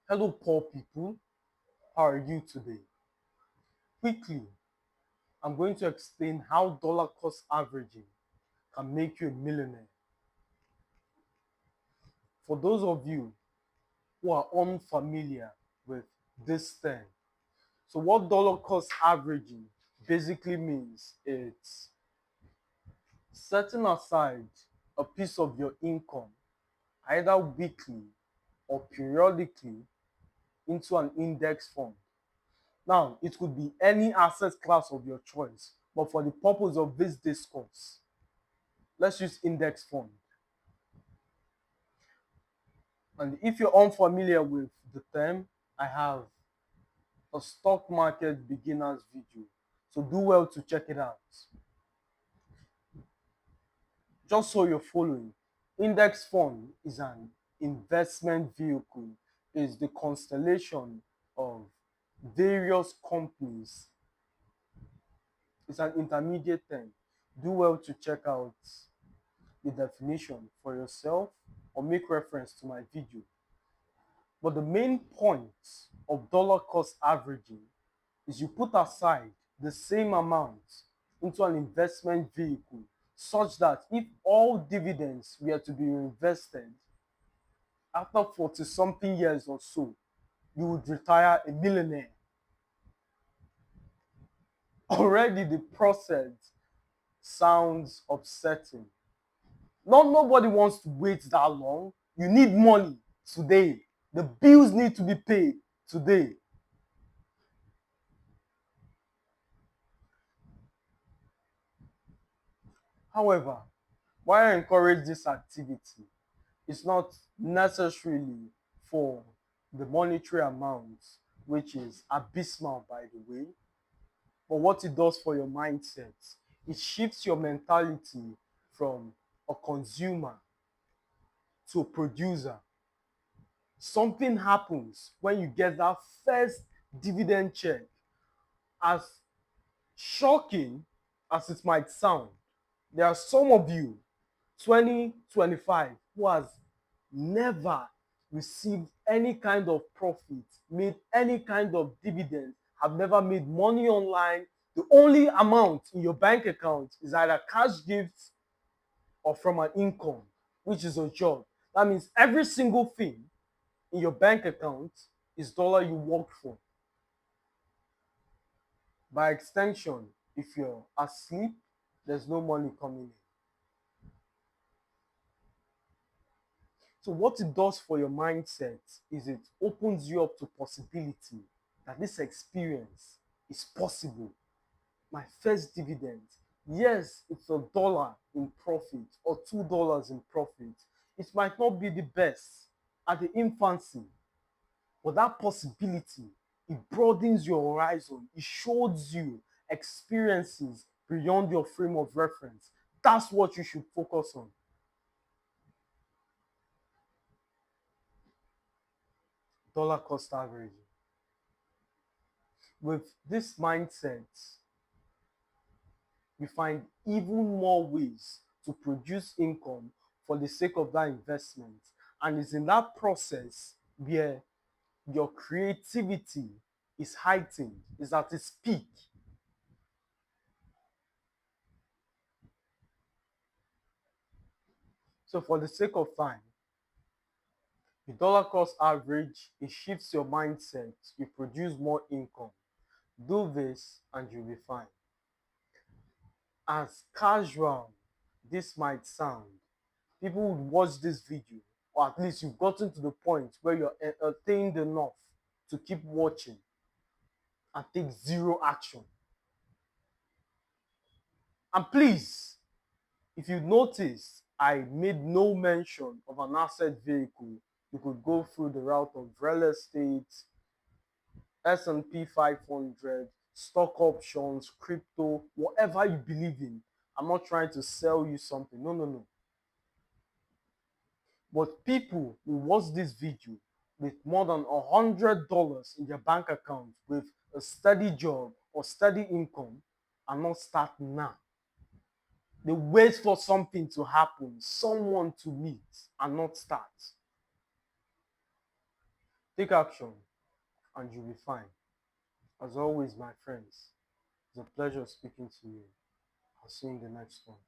Hello, poor people. How are you today? Quickly, I'm going to explain how dollar cost averaging can make you a millionaire. For those of you who are unfamiliar with this term, so what dollar cost averaging basically means it's setting aside a piece of your income, either weekly or periodically, into an index fund. Now, it could be any asset class of your choice, but for the purpose of this discourse, let's use index fund. And if you're unfamiliar with the term, I have a stock market beginners video. So do well to check it out. Just so you're following, index fund is an investment vehicle, is the constellation of various companies. It's an intermediate term. Do well to check out the definition for yourself or make reference to my video. But the main point of dollar cost averaging is you put aside the same amount into an investment vehicle such that if all dividends were to be reinvested after 40 something years or so, you would retire a millionaire. Already the process sounds upsetting. Nobody wants to wait that long. You need money today. The bills need to be paid today. However, why I encourage this activity is not necessarily for the monetary amount, which is abysmal, by the way, but what it does for your mindset. It shifts your mentality from a consumer to a producer. Something happens when you get that first dividend check. As shocking as it might sound, there are some of you, 2025, who has never received any kind of profit, made any kind of dividend, have never made money online. The only amount in your bank account is either cash gifts or from an income, which is a job. That means every single thing in your bank account is dollar you worked for. By extension, if you're asleep, there's no money coming in. So what it does for your mindset is it opens you up to possibility that this experience is possible. My first dividend, yes, it's $1 in profit or $2 in profit. It might not be the best at the infancy, but that possibility, it broadens your horizon. It shows you experiences beyond your frame of reference. That's what you should focus on. Dollar cost averaging. With this mindset, you find even more ways to produce income for the sake of that investment. And it's in that process where your creativity is heightened, is at its peak. So, for the sake of time, the dollar cost average, it shifts your mindset, you produce more income. Do this and you'll be fine. As casual this might sound, people would watch this video, or at least you've gotten to the point where you're entertained enough to keep watching and take zero action. And please, if you notice, I made no mention of an asset vehicle. You could go through the route of real estate, S&P 500, stock options, crypto, whatever you believe in. I'm not trying to sell you something. No, no, no. But people who watch this video with more than $100 in their bank account with a steady job or steady income are not starting now. They wait for something to happen, someone to meet, and not start. Take action and you'll be fine. As always, my friends, it's a pleasure speaking to you. I'll see you in the next one.